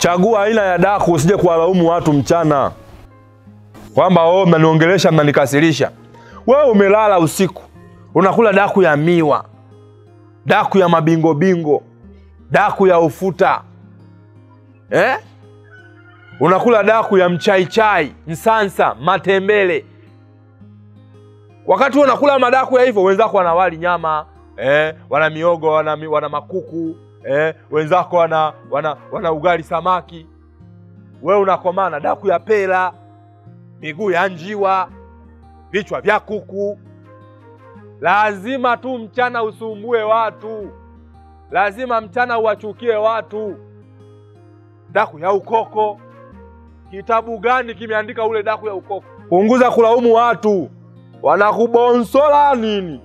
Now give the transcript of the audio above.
Chagua aina ya daku, usije kuwalaumu watu mchana. Kwamba mnaniongelesha, mnanikasirisha. Wewe umelala usiku, unakula daku ya miwa, daku ya mabingo bingo, daku ya ufuta. Unakula daku ya mchai chai, msansa, matembele. Wakati unakula madaku ya hivyo, wenzako wana wali nyama, wana miogo, wana makuku, wenzako wana ugali samaki. Wewe unakomana daku ya pela, miguu ya njiwa, vichwa vya kuku. Lazima tu mchana usumbue watu. Lazima mchana uwachukie watu. Daku ya ukoko. Kitabu gani kimeandika ule daku ya ukoko? Punguza kulaumu watu. Wanakubonsola nini?